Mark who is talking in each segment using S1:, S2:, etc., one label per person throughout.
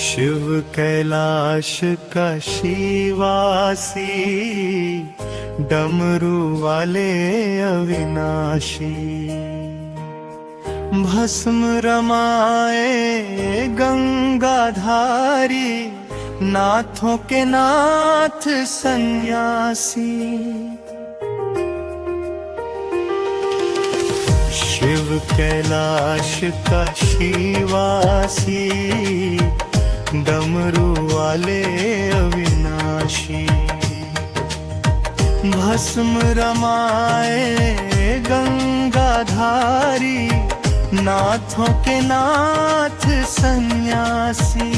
S1: शिव कैलाश का शिवासी, डमरू वाले अविनाशी, भस्म रमाए गंगाधारी, नाथों के नाथ सन्यासी। शिव कैलाश का शिवासी, डमरू वाले अविनाशी, भस्म रमाए गंगाधारी, नाथों के नाथ सन्यासी।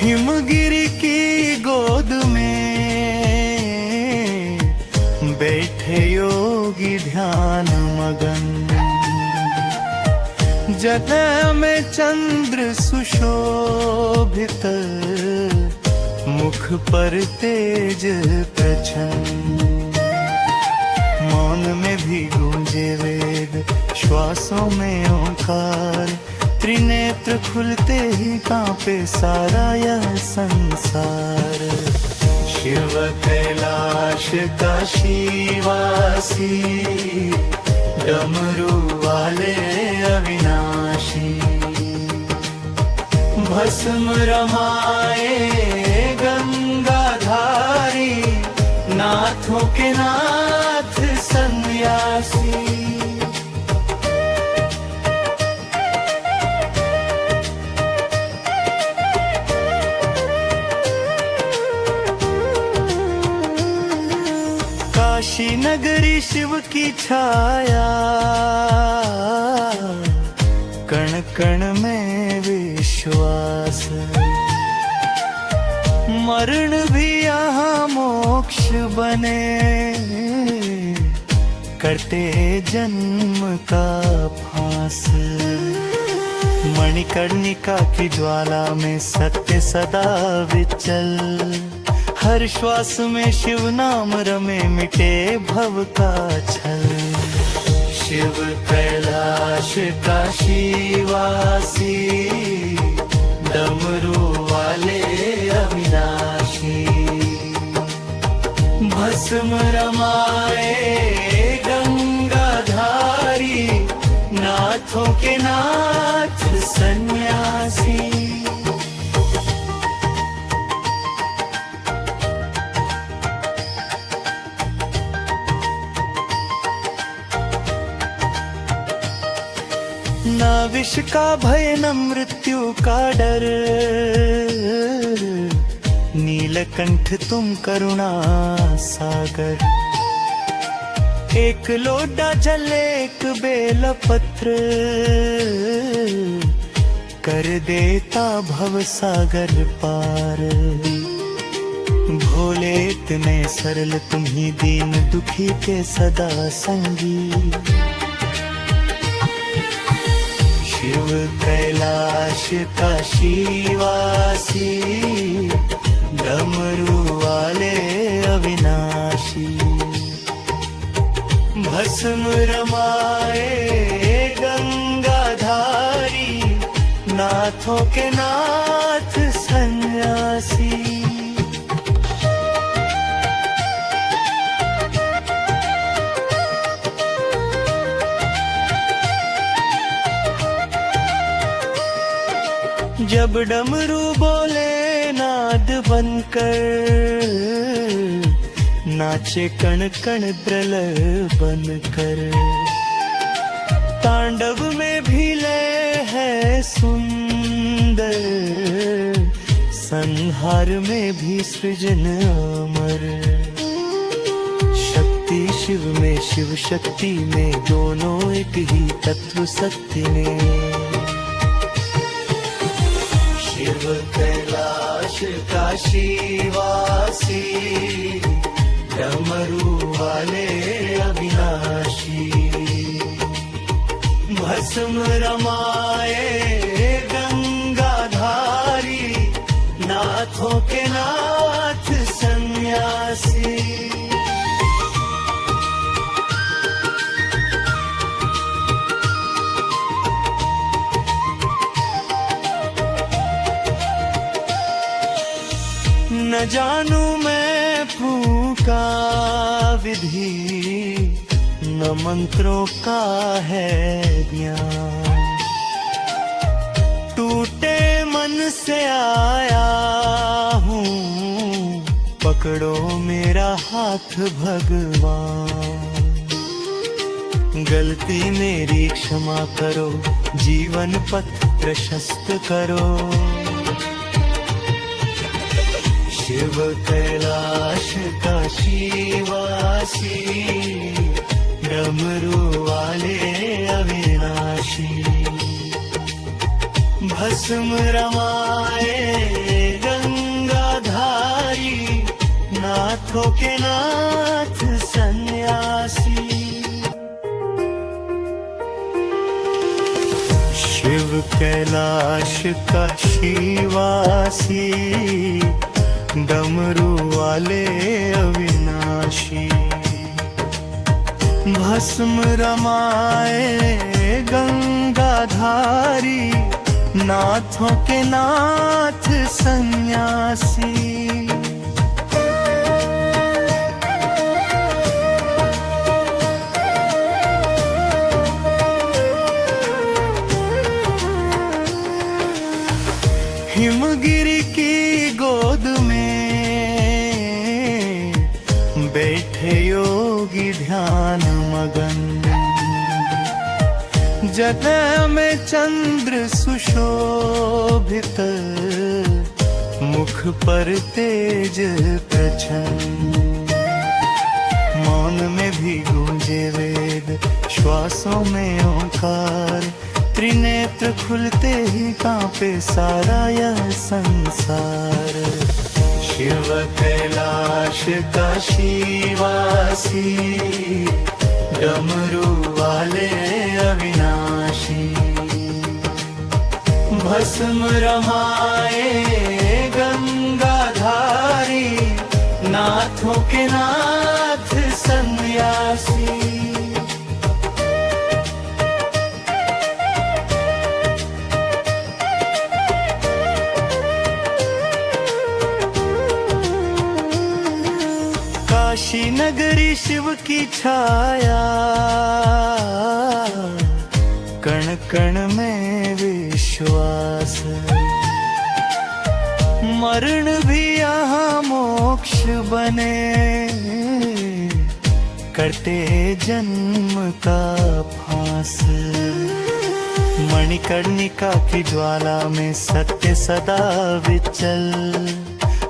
S1: हिमगिरी की गोद में बैठे योगी ध्यान मगन, जटा में चंद्र सुशोभित, मुख पर तेज प्रचंड, मौन में भी गूंजे वेद, श्वासों में ओंकार, त्रिनेत्र खुलते ही कांपे सारा यह संसार। शिव कैलाश का शिवासी, डमरू वाले अविनाशी, भस्म रमाए गंगाधारी, नाथों के नाथ सन्यासी। काशी नगरी शिव की छाया, कण कण में विश्वास, मरण भी यहाँ मोक्ष बने, कटे जन्म का फांस। मणिकर्णिका की ज्वाला में सत्य सदा विचल, हर श्वास में शिव नाम रमे, मिटे भव का छल। शिव कैलाश का शिवासी, डमरू वाले अविनाशी, भस्म रमाए गंगाधारी, नाथों के नाथ सन्यासी। ना विष का भय न मृत्यु का डर, नीलकंठ तुम करुणा सागर। एक लोटा जल एक बेलपत्र, कर देता भव सागर पार। भोले इतने सरल तुम ही, दीन दुखी के सदा संगी। शिव कैलाश का शिवासी, डमरू वाले अविनाशी, भस्म रमाए गंगाधारी, नाथों के नाथ सन्यासी। जब डमरू बोले नाद बनकर, नाचे कण कण द्रल बनकर। तांडव में भी लय है सुंदर, संहार में भी सृजन अमर। शक्ति शिव में शिव शक्ति में, दोनों एक ही तत्व सत्य में। शिव कैलाश का शिवासी, डमरू वाले अविनाशी, भस्म रमाए गंगाधारी, नाथों के नाथ संग जानू मैं फूका विधि, न मंत्रों का है ज्ञान। टूटे मन से आया हूँ, पकड़ो मेरा हाथ भगवान। गलती मेरी क्षमा करो, जीवन पथ प्रशस्त करो। शिव कैलाश काशी वासी, डमरू वाले अविनाशी। भस्म रमाए गंगाधारी, नाथों के नाथ सन्यासी। शिव कैलाश काशी वासी, डमरू वाले अविनाशी। भस्म रमाए गंगाधारी, नाथों के नाथ सन्यासी। हिमगिरी की गोद में बैठे योगी ध्यान मगन। जटा में चंद्र सुशोभित, मुख पर तेज प्रचंड। मौन में भी गूंजे वेद, श्वासों में ओंकार। त्रिनेत्र खुलते ही कांपे सारा यह संसार। शिव कैलाश काशी वासी, डमरू वाले अविनाशी। भस्म रमाए गंगाधारी, नाथों के नाथ सन्यासी। काशी नगरी शिव की छाया, कण कण में विश्वास। मरण भी यहाँ मोक्ष बने, कटे जन्म का फांस। मणिकर्णिका की ज्वाला में सत्य सदा विचल।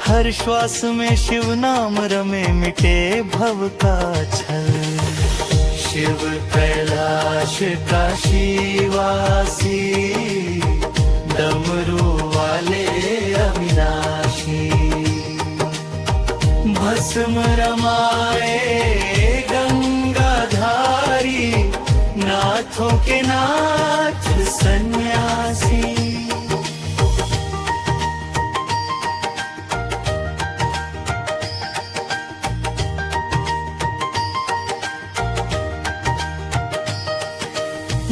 S1: हर श्वास में शिव नाम रमे, मिटे भव का छल। शिव कैलाश काशी वासी, डमरू वाले अविनाशी। भस्म रमाए गंगाधारी, नाथों के नाथ सन्यासी।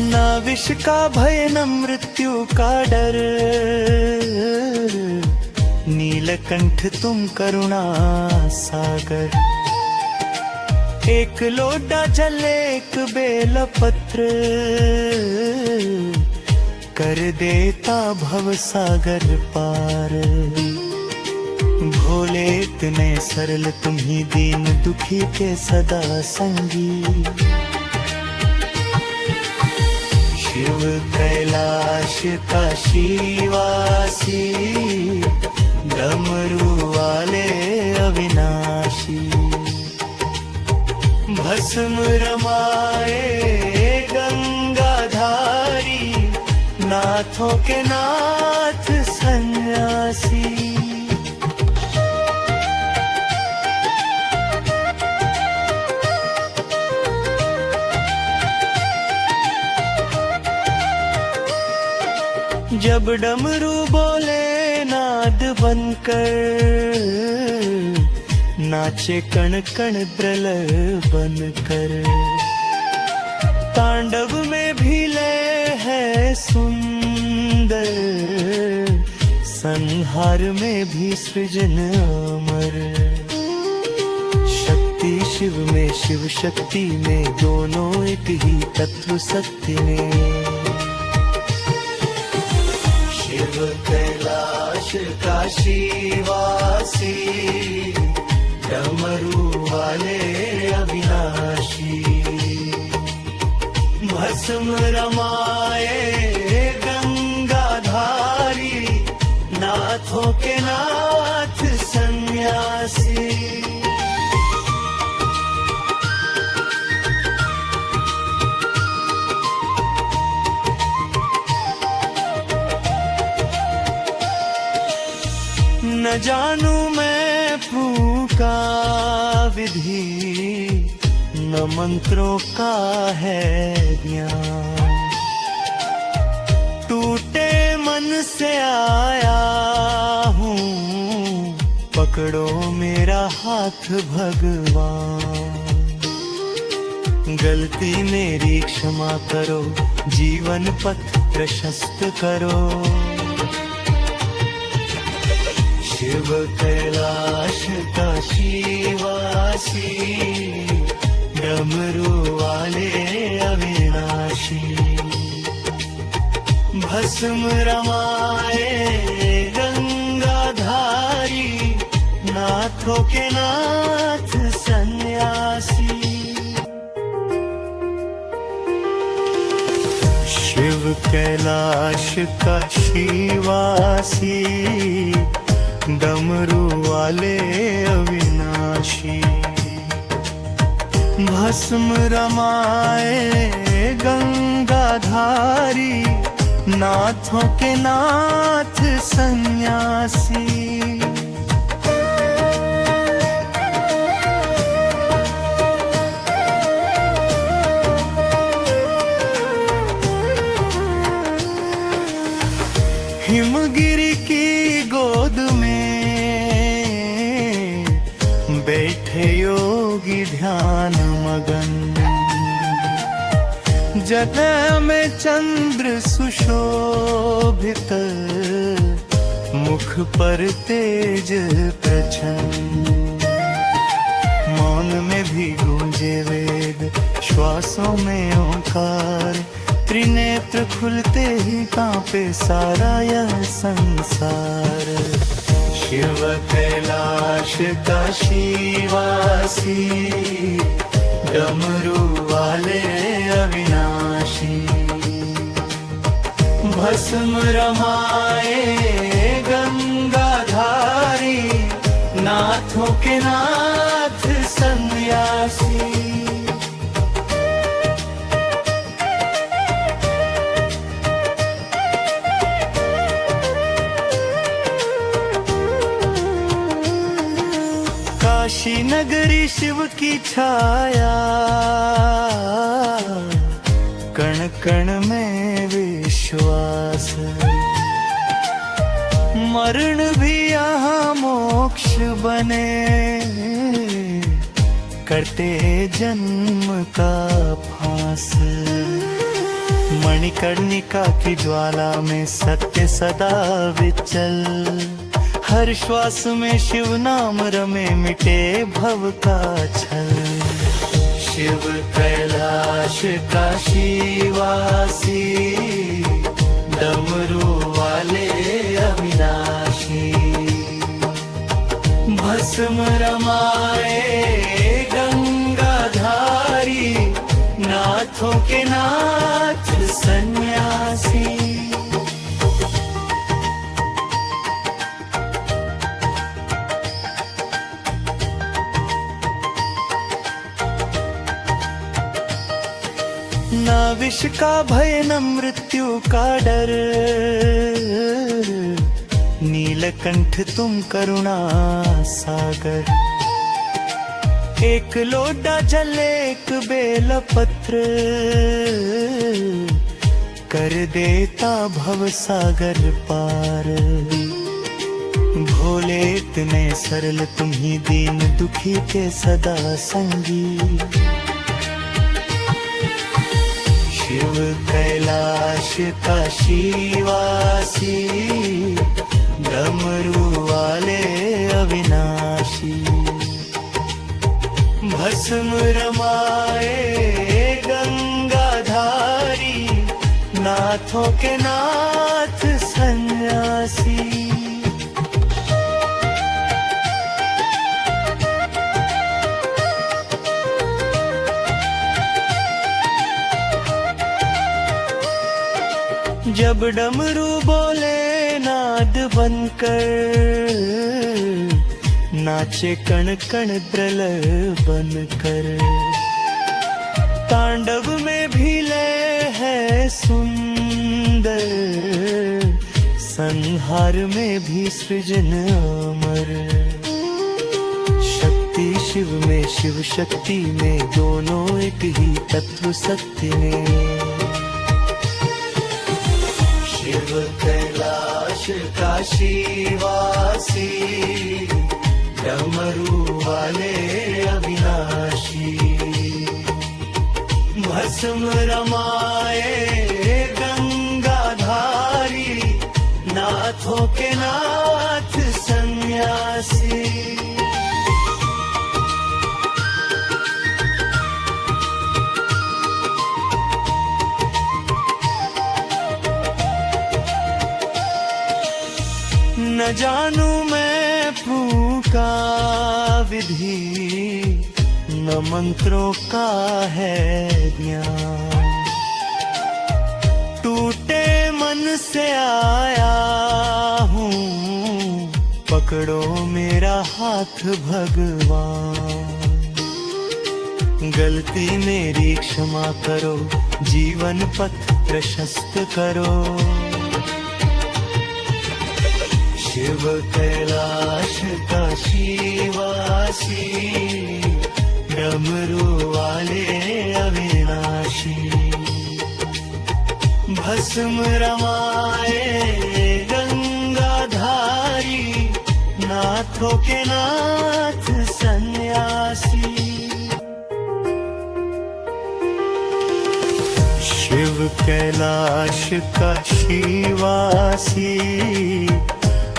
S1: ना विष का भय न मृत्यु का डर, नीलकंठ तुम करुणा सागर। एक लोटा जल एक बेलपत्र, कर देता भव सागर पार। भोले इतने सरल तुम ही, दीन दुखी के सदा संगी। शिव कैलाश काशी वासी, डमरू वाले अविनाशी। भस्म रमाए गंगाधारी, नाथों के नाथ सन्यासी। जब डमरू बोले नाद बनकर, नाचे कण कण द्रल बनकर। तांडव में भी लय है सुंदर, संहार में भी सृजन अमर। शक्ति शिव में, शिव शक्ति में, दोनों एक ही तत्व सत्य में। शिव कैलाश काशी वासी, डमरू वाले अविनाशी। भस्म रमाए गंगाधारी, नाथों के नाथ सन्यासी। न जानू मैं प्रभु का विधि, न मंत्रों का है ज्ञान। टूटे मन से आया हूँ, पकड़ो मेरा हाथ भगवान। गलती मेरी क्षमा करो, जीवन पथ प्रशस्त करो। शिव कैलाश काशी वासी, डमरू वाले अविनाशी। भस्म रमाए गंगाधारी, नाथों के नाथ सन्यासी। शिव कैलाश काशी वासी, डमरू वाले अविनाशी। भस्म रमाए गंगाधारी, नाथों के नाथ सन्यासी। हिमगिरी की गोद में बैठे योगी ध्यान मगन। जटा में चंद्र सुशोभित, मुख पर तेज प्रचंड। मौन में भी गूंजे वेद, श्वासों में ओंकार। त्रिनेत्र खुलते ही कांपे सारा यह संसार। शिव कैलाश काशी वासी, डमरू वाले अविनाशी। भस्म रमाए गंगाधारी, नाथों के नाथ सन्यासी। काशी नगरी शिव की छाया, कण कण में विश्वास। मरण भी यहाँ मोक्ष बने, करते जन्म का फांस। मणिकर्णिका की ज्वाला में सत्य सदा विचल। हर श्वास में शिव नाम रमे, मिटे भव का छल। शिव कैलाश काशी वासी, डमरू वाले अविनाशी। भस्म रमाए गंगाधारी, नाथों के नाथ सन्यासी। ना विष का भय, न मृत्यु का डर। नीलकंठ तुम करुणा सागर। एक लोटा जल एक बेलपत्र, कर देता भव सागर पार। भोले इतने सरल तुम ही, दीन दुखी के सदा संगी। शिव कैलाश काशी वासी, डमरू वाले अविनाशी। भस्म रमाए गंगाधारी, नाथों के नाथ सन्यासी। जब डमरू बोले नाद बनकर, नाचे कण कण द्रल बनकर। तांडव में भी लय है सुंदर, संहार में भी सृजन अमर। शक्ति शिव में शिव शक्ति में, दोनों एक ही तत्व सत्य में। शिव कैलाश काशी वासी, डमरू वाले अविनाशी। भस्म रमाए गंगाधारी, नाथों के नाथ सन्यासी। न जानू मैं प्रभु का विधि, न मंत्रों का है ज्ञान। टूटे मन से आया हूँ, पकड़ो मेरा हाथ भगवान। गलती मेरी क्षमा करो, जीवन पथ प्रशस्त करो। शिव कैलाश काशी वासी, डमरू वाले अविनाशी। भस्म रमाए गंगाधारी, नाथों के नाथ सन्यासी। शिव कैलाश काशी वासी,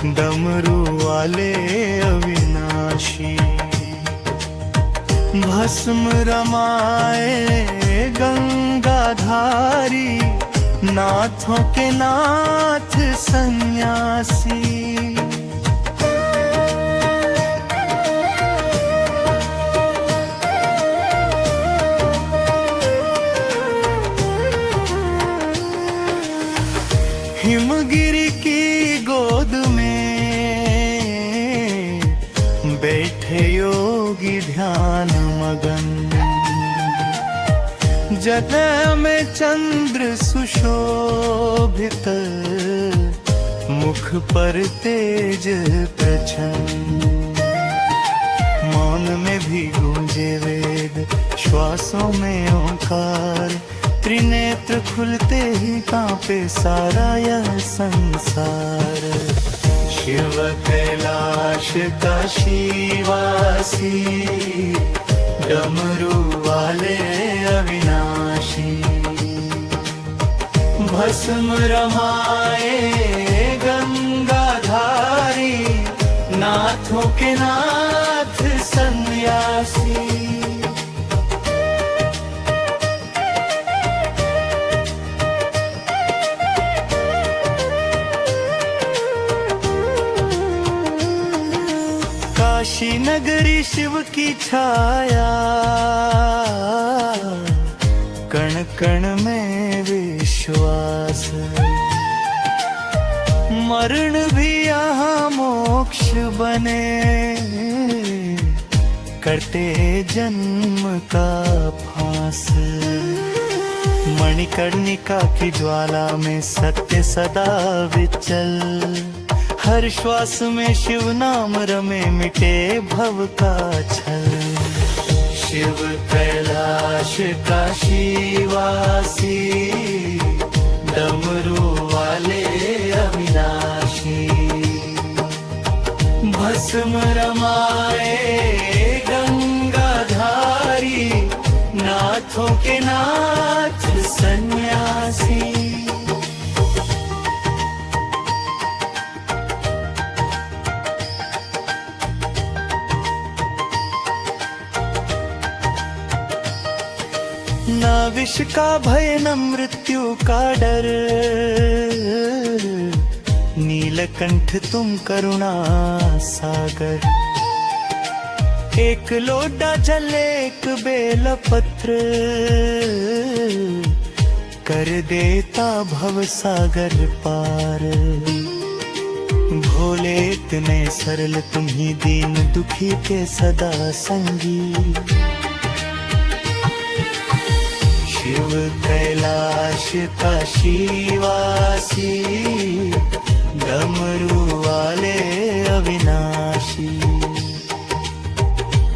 S1: डमरू वाले अविनाशी। भस्म रमाए गंगाधारी, नाथों के नाथ सन्यासी। हिमगिरी की गोद में बैठे योगी ध्यान मगन। जगह में चंद्र सुशोभित, मुख पर तेज प्रचंड। मौन में भी गूंजे वेद, श्वासों में ओंकार। त्रिनेत्र खुलते ही कांपे सारा यह संसार। शिव कैलाश काशी वासी, डमरू वाले अविनाशी। भस्म रमाए गंगाधारी, नाथों के नाथ सन्यासी। काशी नगरी शिव की छाया, कण कण में विश्वास। मरण भी यहाँ मोक्ष बने, कटे जन्म का फांस। मणिकर्णिका की ज्वाला में सत्य सदा विचल। हर श्वास में शिव नाम रमे, मिटे भव का छल। शिव कैलाश काशी वासी, डमरू वाले अविनाशी। भस्म रमाए गंगाधारी, नाथों के नाथ सन्यासी। ना विष का भय न मृत्यु का डर, नीलकंठ तुम करुणा सागर। एक लोटा जल एक बेलपत्र, कर देता भव सागर पार। भोले इतने सरल तुम ही दीन दुखी के सदा संगी। शिव कैलाश काशी वासी, डमरू वाले अविनाशी।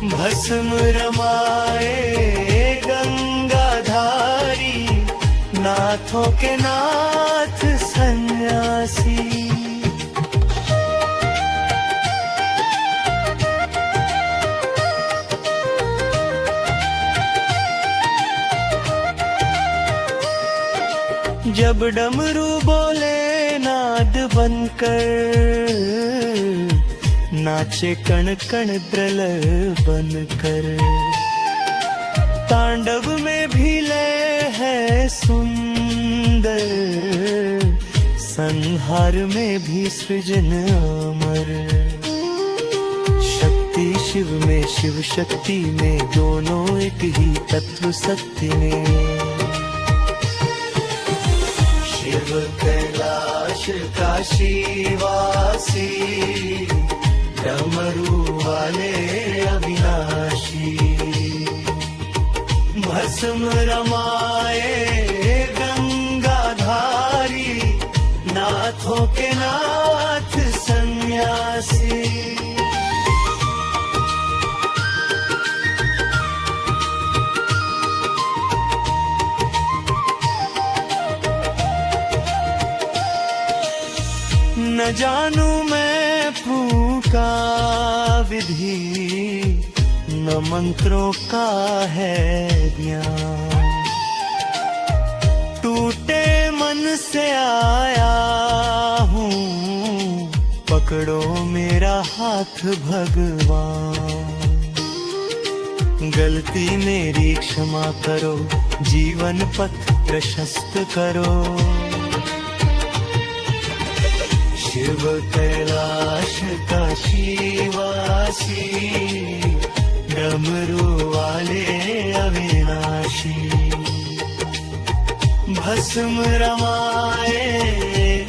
S1: भस्म रमाए गंगाधारी, नाथों के नाथ सन्यासी। जब डमरू बोले नाद बनकर, नाचे कण कण द्रल बनकर। तांडव में भी लय है सुंदर, संहार में भी सृजन अमर। शक्ति शिव में शिव शक्ति में, दोनों एक ही तत्व सत्य में। शिव कैलाश काशी वासी, डमरू वाले अविनाशी। भस्म रमाए गंगाधारी, नाथों के नाथ सन्यासी। न जानू मैं प्रभु का विधि, न मंत्रों का है ज्ञान। टूटे मन से आया हूँ, पकड़ो मेरा हाथ भगवान। गलती मेरी क्षमा करो, जीवन पथ प्रशस्त करो। शिव कैलाश काशी वासी, डमरू वाले अविनाशी। भस्म रमाए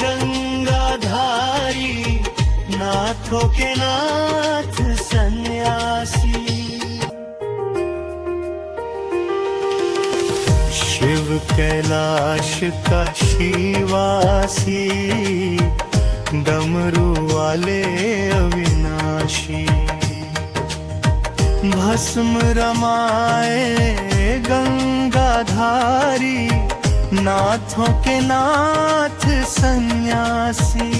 S1: गंगाधारी, नाथों के नाथ सन्यासी। शिव कैलाश काशी वासी, डमरू वाले अविनाशी। भस्म रमाए गंगाधारी, नाथों के नाथ सन्यासी।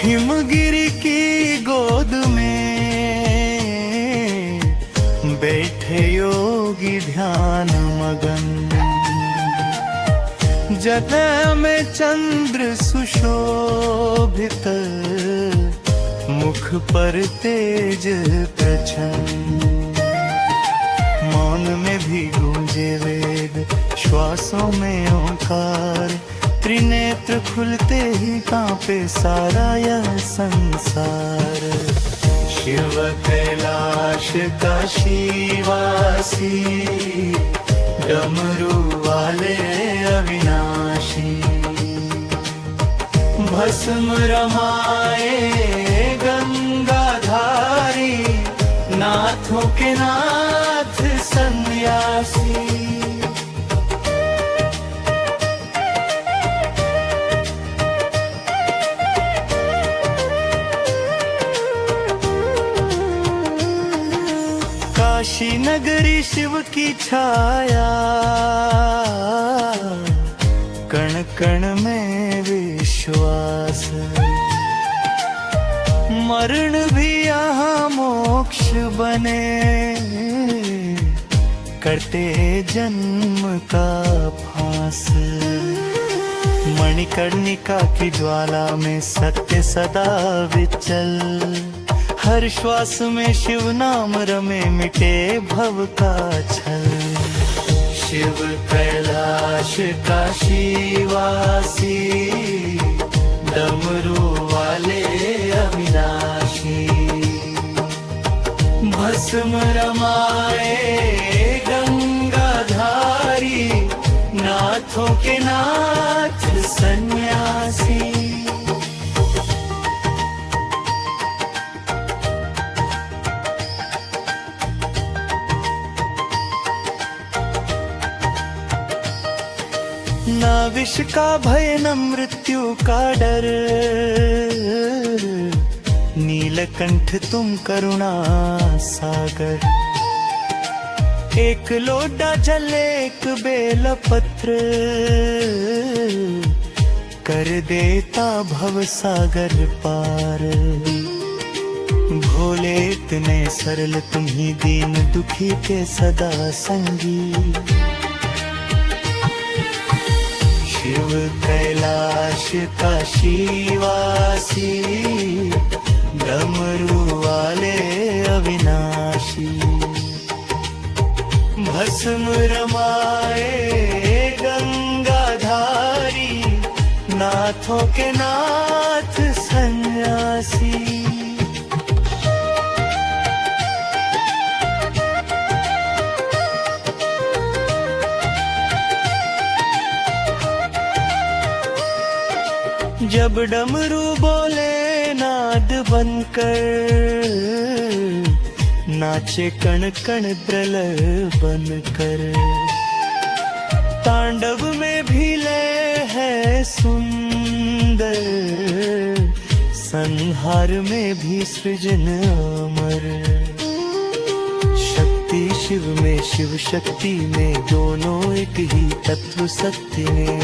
S1: हिमगिरी की गोद में बैठे योगी ध्यान मगन। जटा में चंद्र सुशोभित, मुख पर तेज प्रचंड। मौन में भी गूंजे वेद, श्वासों में ओंकार। त्रिनेत्र खुलते ही कांपे सारा यह संसार। शिव कैलाश काशी वासी, डमरू वाले अविनाशी। भस्म रमाए गंगाधारी, नाथों के नाथ सन्यासी। काशी नगरी शिव की छाया, कण कण में विश्वास। मरण भी यहाँ मोक्ष बने, करते जन्म का फांस। मणिकर्णिका की ज्वाला में सत्य सदा विचल, हर श्वास में शिव नाम रमे मिटे भव का छल। शिव कैलाश काशी वासी, डमरू वाले अविनाशी, भस्म रमाए गंगाधारी, नाथों के नाथ सन्यासी। ना विष का भय न मृत्यु का डर, नीलकंठ तुम करुणा सागर। एक लोटा जल एक बेलपत्र, कर देता भव सागर पार। भोले इतने सरल तुम ही, दीन दुखी के सदा संगी। शिव कैलाश काशी वासी, डमरू वाले अविनाशी, भस्म रमाए गंगाधारी, नाथों के नाथ सन्यासी। जब डमरू बोले नाद बनकर, नाचे कण कण द्रल बनकर। तांडव में भी लय है सुंदर, संहार में भी सृजन अमर। शक्ति शिव में शिव शक्ति में, दोनों एक ही तत्व सत्य में।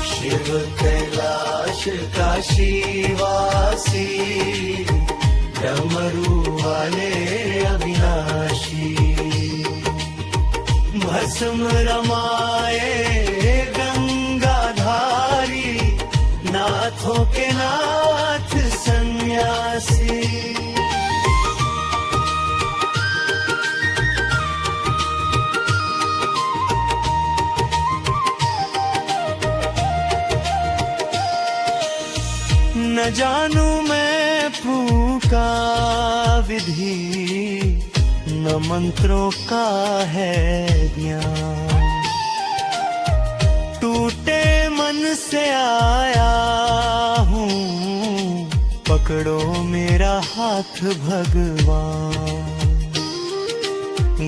S1: शिव कैलाश काशी वासी, डमरू वाले अविनाशी, भस्म रमाए गंगाधारी, नाथों के नाथ सन्यासी। न जानू मैं फूका विधि, न मंत्रों का है ज्ञान। टूटे मन से आया हूँ, पकड़ो मेरा हाथ भगवान।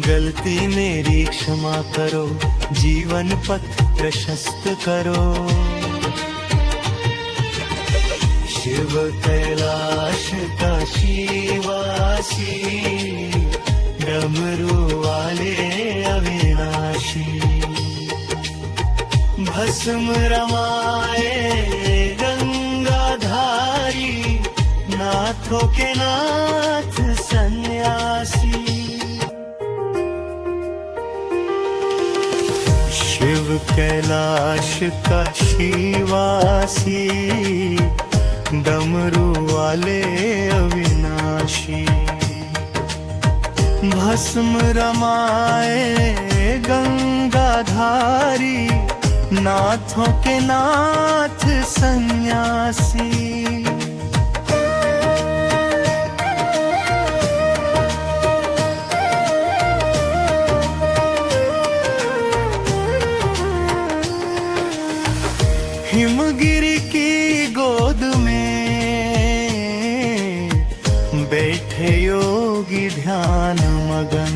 S1: गलती मेरी क्षमा करो, जीवन पथ प्रशस्त करो। शिव कैलाश काशी वासी, डमरू वाले अविनाशी, भस्म रमाए गंगाधारी, नाथों के नाथ सन्यासी। शिव कैलाश काशी वासी, डमरू वाले अविनाशी, भस्म रमाए गंगाधारी, नाथों के नाथ सन्यासी। हिमगिरी की गोद में बैठे योगी ध्यान मगन।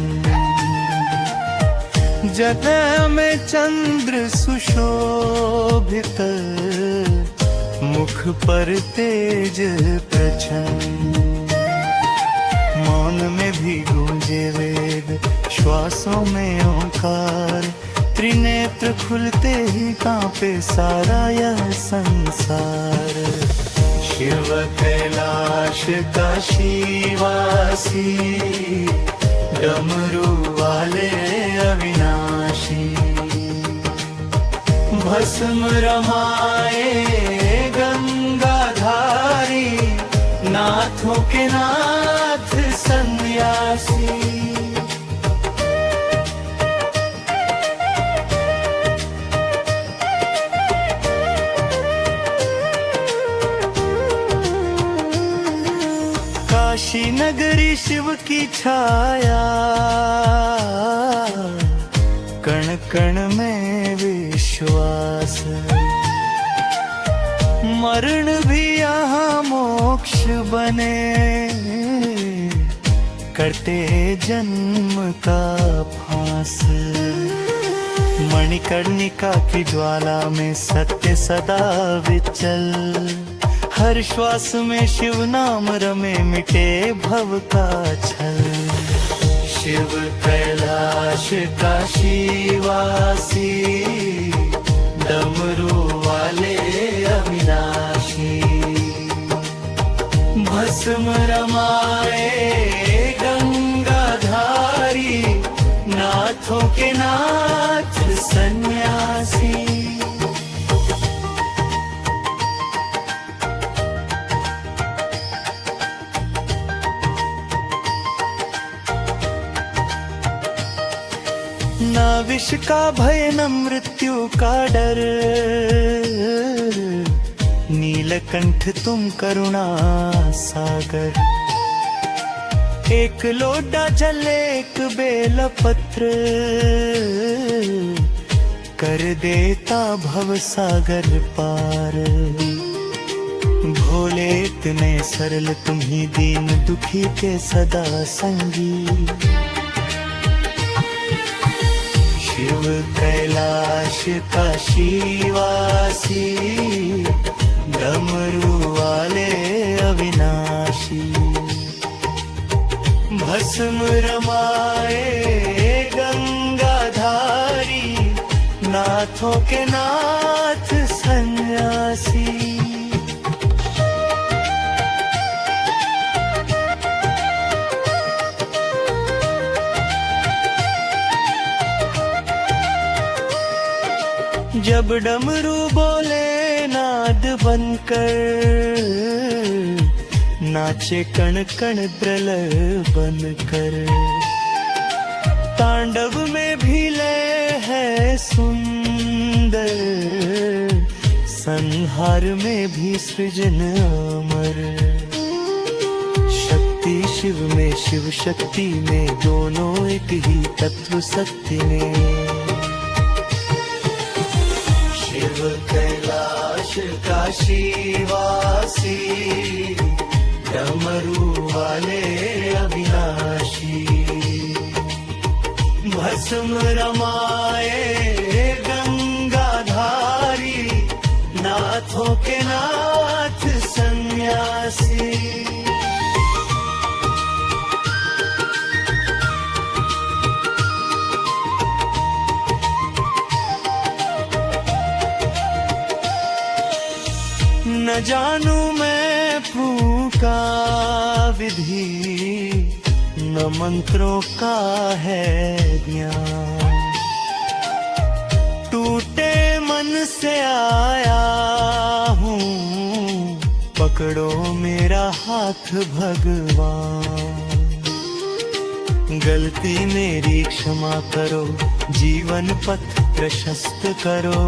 S1: जटा में चंद्र सुशोभित, मुख पर तेज प्रचंड। मौन में भी गूंजे वेद, श्वासों में ओंकार। त्रिनेत्र खुलते ही कांपे सारा यह संसार। शिव कैलाश काशी वासी, डमरू वाले अविनाशी, भस्म रमाए गंगाधारी, नाथों के नाथ सन्यासी। काशी नगरी शिव की छाया, कण कण में विश्वास। मरण भी यहाँ मोक्ष बने, करते जन्म का फांस। मणिकर्णिका की ज्वाला में सत्य सदा विचल, हर श्वास में शिव नाम रमे, मिटे भव का छल। शिव कैलाश काशीवासी, डमरू वाले अविनाशी। भस्म रमाए गंगाधारी, नाथों के नाथ सन्यासी। ना विष का भय न मृत्यु का डर, नीलकंठ तुम करुणा सागर। एक लोटा जल एक बेलपत्र, कर देता भव सागर पार। भोले इतने सरल तुम ही, दीन दुखी के सदा संगी। शिव कैलाश काशीवासी, डमरू वाले अविनाशी। भस्म रमाए गंगाधारी, नाथों के नाथ सन्यासी। जब डमरू बोले नाद बनकर, नाचे कण कण द्रल बनकर। तांडव में भी लय है सुंदर, संहार में भी सृजन अमर। शक्ति शिव में शिव शक्ति में, दोनों एक ही तत्व सत्य में। शिव कैलाश काशीवासी, डमरू वाले अविनाशी। भस्म रमाए गंगाधारी, नाथों के नाथ सन्यासी। न जानू मैं प्रभु का विधि, न मंत्रों का है ज्ञान। टूटे मन से आया हूँ, पकड़ो मेरा हाथ भगवान। गलती मेरी क्षमा करो, जीवन पथ प्रशस्त करो।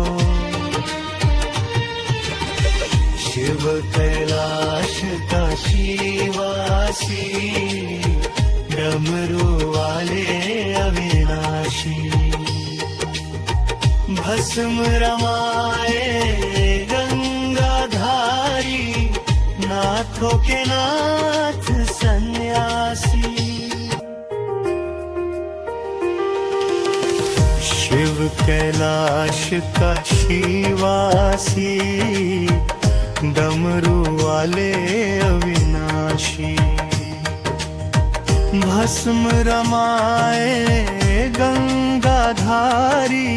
S1: शिव कैलाश काशीवासी, डमरू वाले अविनाशी। भस्म रमाए गंगाधारी, नाथों के नाथ सन्यासी। शिव कैलाश काशीवासी, डमरू वाले अविनाशी। भस्म रमाए गंगाधारी,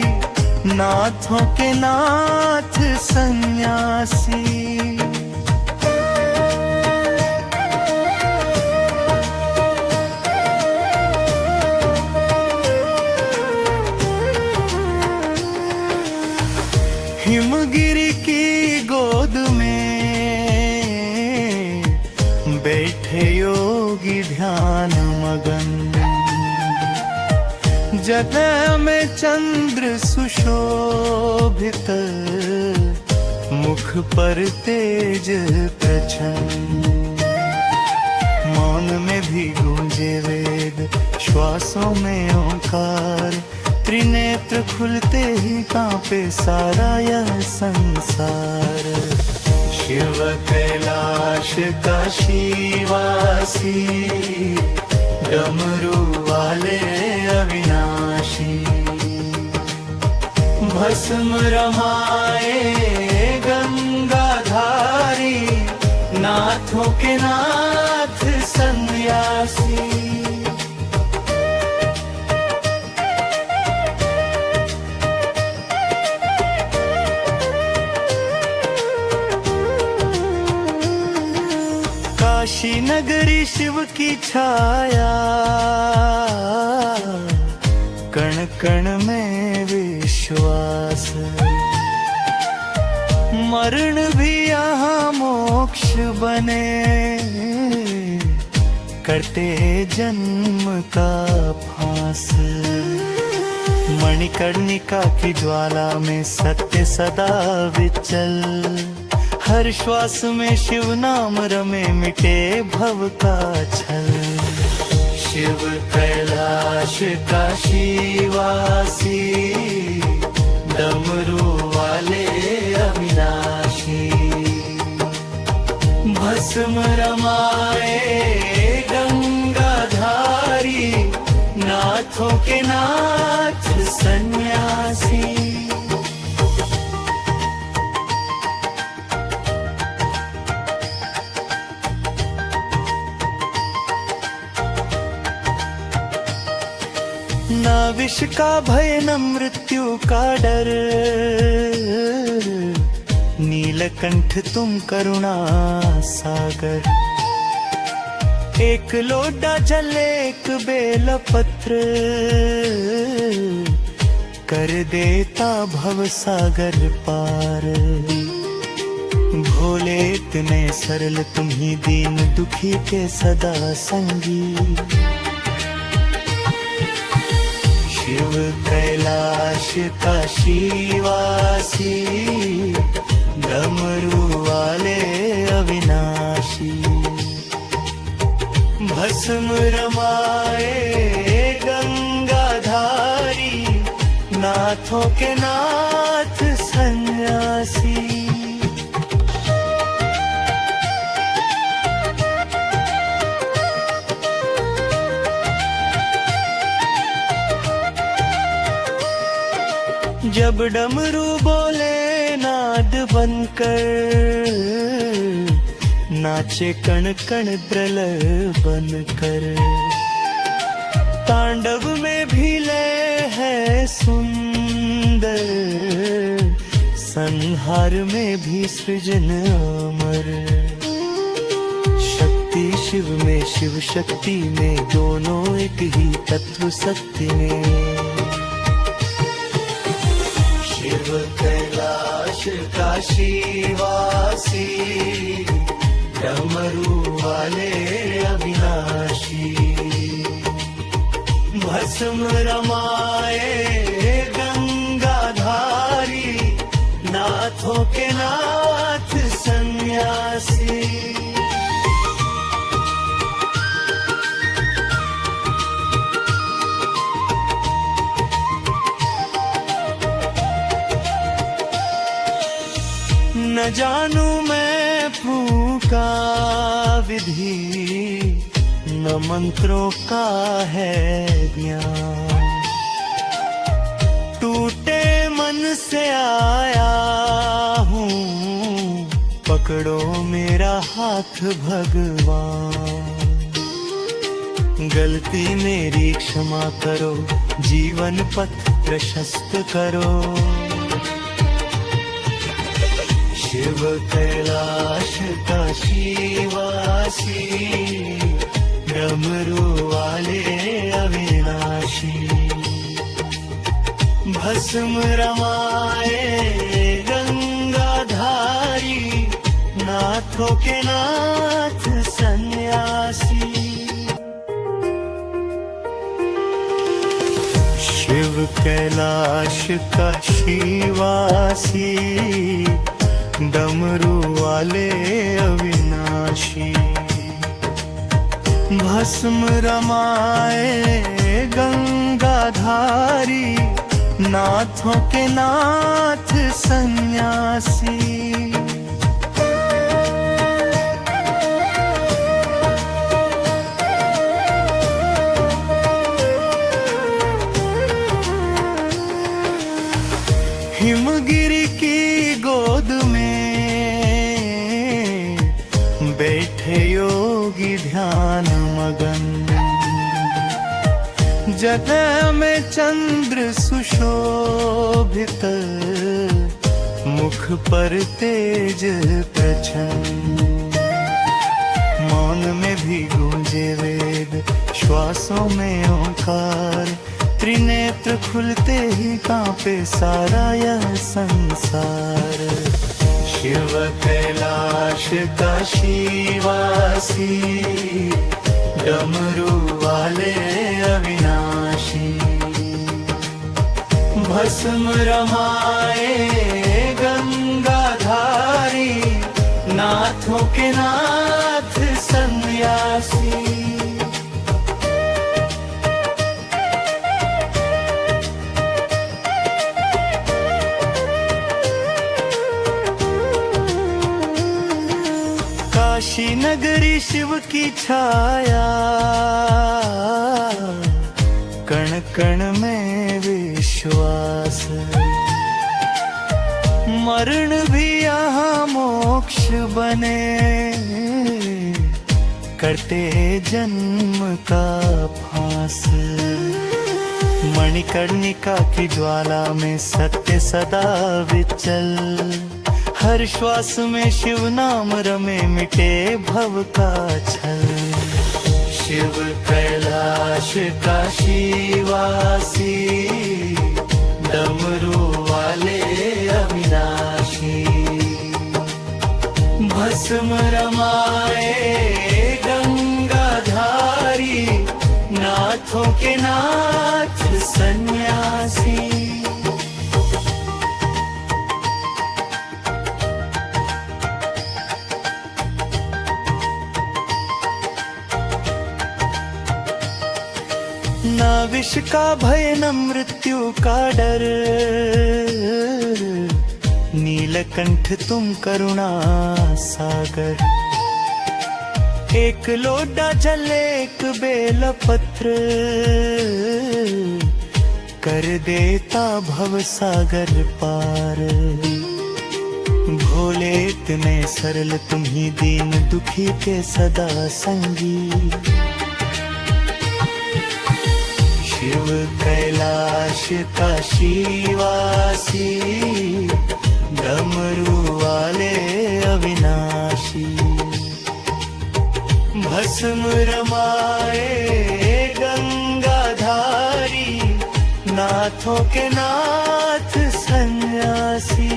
S1: नाथों के नाथ सन्यासी। हिमगिरी की गोद में बैठे योगी ध्यान मगन, जटा में चंद्र सुशोभित, मुख पर तेज प्रचंड। मौन में भी गूंजे वेद, श्वासों में ओंकार, त्रिनेत्र खुलते ही कांपे सारा यह संसार। शिव कैलाश काशी वासी, डमरू वाले अविनाशी, भस्म रमाए गंगाधारी, नाथों के नाथ सन्यासी। काशी नगरी शिव की छाया, कण कण में विश्वास, मरण भी यहाँ मोक्ष बने, कटे जन्म का फांस। मणिकर्णिका की ज्वाला में सत्य सदा विचल, हर श्वास में शिव नाम रमे, मिटे भव का छल। शिव कैलाश काशी वासी, डमरू वाले अविनाशी, भस्म रमाए गंगाधारी, नाथों के नाथ सन्यासी। ना विष का भय न मृत्यु का डर, नीलकंठ तुम करुणा सागर। एक लोटा जल एक बेलपत्र, कर देता भव सागर पार। भोले इतने सरल तुम ही, दीन दुखी के सदा संगी। शिव कैलाश काशी वासी, डमरू वाले अविनाशी, भस्म रमाए गंगाधारी, नाथों के नाथ सन्यासी। जब डमरू बोले नाद बनकर, नाचे कण कण द्रल बनकर। तांडव में भी लय है सुंदर, संहार में भी सृजन अमर। शक्ति शिव में शिव शक्ति में, दोनों एक ही तत्व सत्य में। शिव कैलाश काशी वासी, डमरू वाले अविनाशी, भस्म रमाए गंगाधारी, नाथों के नाथ सन्यासी। न जानू मैं फूका विधि, न मंत्रों का है ज्ञान। टूटे मन से आया हूँ, पकड़ो मेरा हाथ भगवान। गलती मेरी क्षमा करो, जीवन पथ प्रशस्त करो। शिव कैलाश काशी वासी, डमरू वाले अविनाशी, भस्म रमाए नाथों के नाथ सन्यासी। शिव कैलाश का शिवासी, डमरू वाले अविनाशी। भस्म रमाए गंगाधारी, नाथों के नाथ सन्यासी। हिमगिरी की गोद में बैठे योगी ध्यान मगन। जगह में चंद्र सुशोभित, मुख पर तेज प्रचंड। मौन में भी गूंजे वेद, श्वासों में ओंकार। त्रिनेत्र खुलते ही कांपे सारा यह संसार। शिव कैलाश का शिवासी, डमरू वाले अविनाशी। भस्म रमाए गंगाधारी, नाथों के नाथ सन्यासी। काशी नगरी शिव की छाया, कण कण में विश्वास। मरण भी यहाँ मोक्ष बने, करते जन्म का फांस। मणिकर्णिका की ज्वाला में सत्य सदा विचल। हर श्वास में शिव नाम रमे, मिटे भव का छल। शिव कैलाश का शिवासी, डमरू वाले अविनाशी। भस्म रमाए गंगाधारी, नाथों के नाथ सन्यासी। ना विष का भय न मृत्यु का डर, नीलकंठ तुम करुणा सागर। एक लोटा जल एक बेलपत्र, कर देता भव सागर पार। भोले इतने सरल तुम ही, दीन दुखी के सदा संगी। शिव कैलाश का शिवासी, डमरू वाले अविनाशी। भस्म रमाए गंगाधारी, नाथों के नाथ सन्यासी।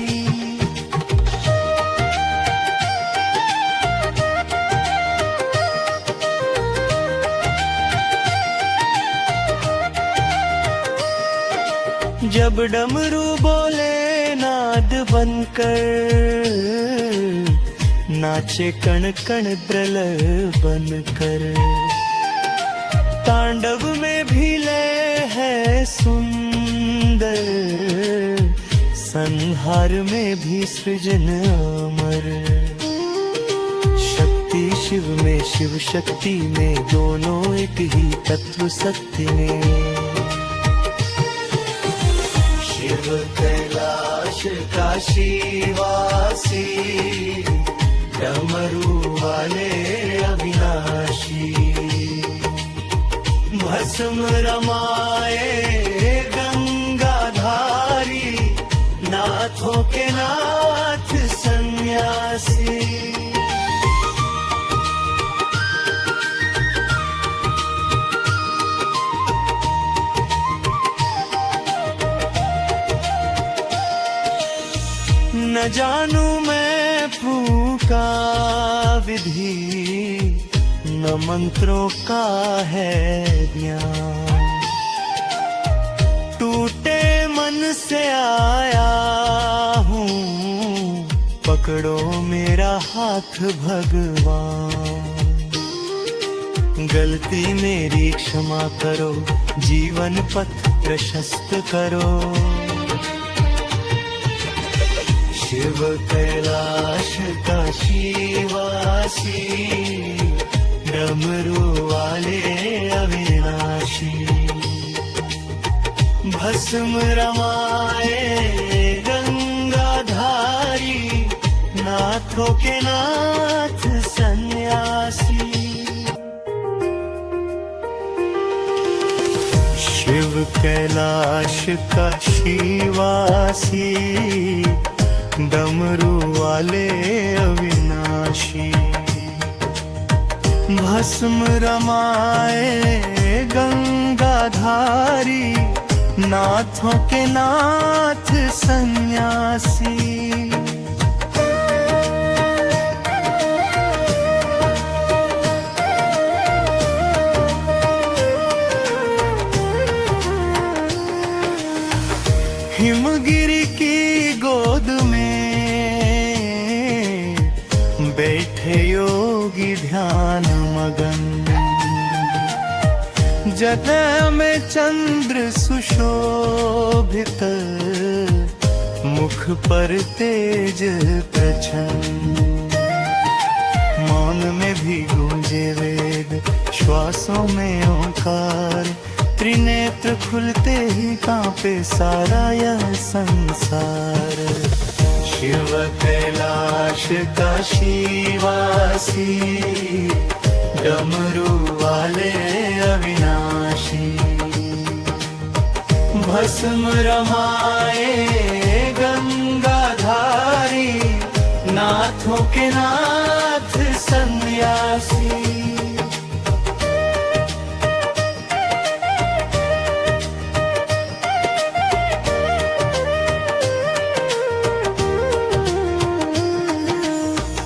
S1: जब डमरू बोले नाद बनकर, नाचे कण कण द्रल बनकर। तांडव में भी लय है सुंदर, संहार में भी सृजन अमर। शक्ति शिव में शिव शक्ति में, दोनों एक ही तत्व सत्य में। शिव कैलाश का शिवासी, डमरू वाले अविनाशी। भस्म रमाए गंगाधारी, नाथों के नाथ सन्यासी। न जानू मैं भूख का विधि, न मंत्रों का है ज्ञान। टूटे मन से आया हूँ, पकड़ो मेरा हाथ भगवान। गलती मेरी क्षमा करो, जीवन पथ प्रशस्त करो। शिव कैलाश काशी वासी, डमरू वाले अविनाशी। भस्म रमाए गंगाधारी, नाथों के नाथ सन्यासी। शिव कैलाश काशी वासी, डमरू वाले अविनाशी। भस्म रमाए गंगाधारी, नाथों के नाथ सन्यासी। हिमगिरी की गोद में बैठे योगी ध्यान मगन। जटा में चंद्र सुशोभित, मुख पर तेज प्रचंड। मौन में भी गूंजे वेद, श्वासों में ओंकार। त्रिनेत्र खुलते ही कांपे सारा यह संसार। शिव कैलाश काशी वासी, डमरू वाले अविनाशी। भस्म रमाए गंगाधारी, नाथों के नाथ सन्यासी।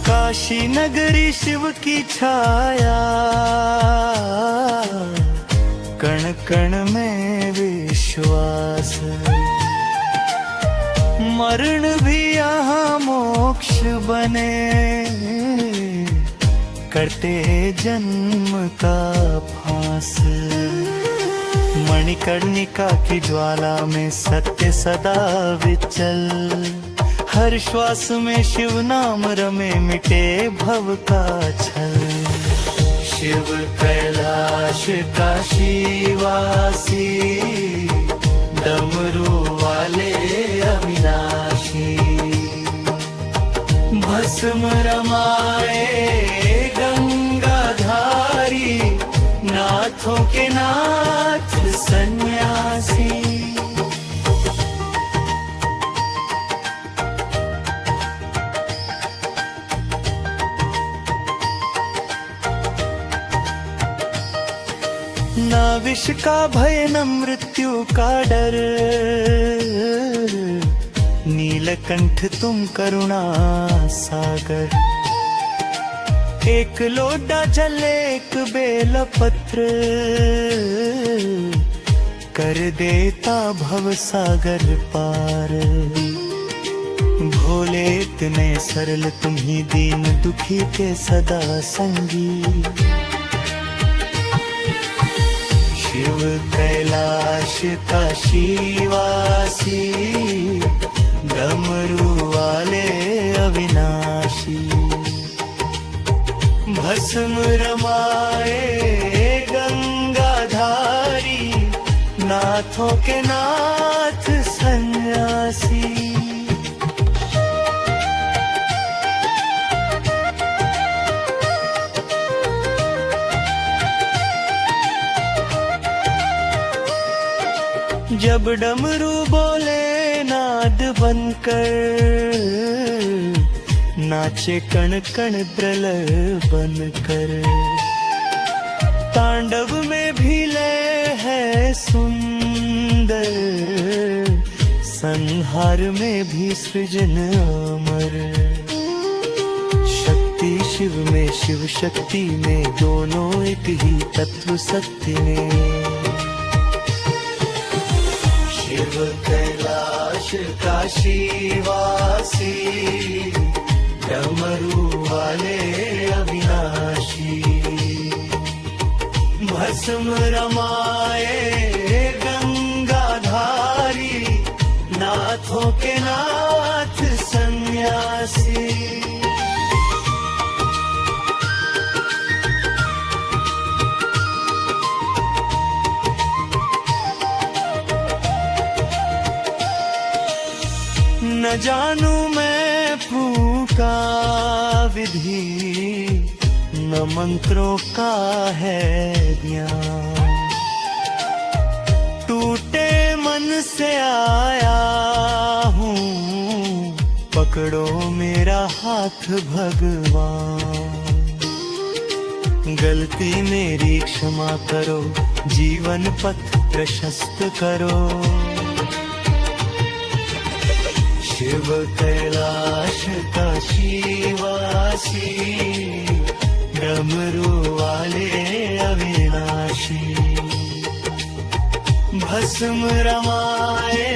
S1: काशी नगरी शिव की छाया, कण कण में विश्वास। मरण भी यहाँ मोक्ष बने, कटे जन्म का फांस। मणिकर्णिका की ज्वाला में सत्य सदा विचल। हर श्वास में शिव नाम रमे, मिटे भव का छल। शिव कैलाश काशी वासी, डमरू वाले अविनाशी। भस्म रमाए गंगाधारी, नाथों के नाथ सन्यासी। ना विष का भय न मृत्यु का डर, नीलकंठ तुम करुणा सागर। एक लोटा जल एक बेलपत्र, कर देता भव सागर पार। भोले इतने सरल तुम ही, दीन दुखी के सदा संगी। शिव कैलाश काशी वासी, डमरू वाले अविनाशी। भस्म रमाए गंगाधारी, नाथों के नाथ सन्यासी। जब डमरू बोले नाद बनकर, नाचे कण कण द्रल बनकर। तांडव में भी लय है सुंदर, संहार में भी सृजन अमर। शक्ति शिव में, शिव शक्ति में दोनों एक ही तत्व सत्य में। शिव कैलाश काशी वासी, डमरू वाले अविनाशी, भस्म रमाए गंगाधारी, नाथों के नाथ सन्यासी। न जानू मैं फूका विधि, न मंत्रों का है ज्ञान, टूटे मन से आया हूँ, पकड़ो मेरा हाथ भगवान। गलती मेरी क्षमा करो, जीवन पथ प्रशस्त करो। शिव कैलाश काशी वासी, डमरू वाले अविनाशी, भस्म रमाए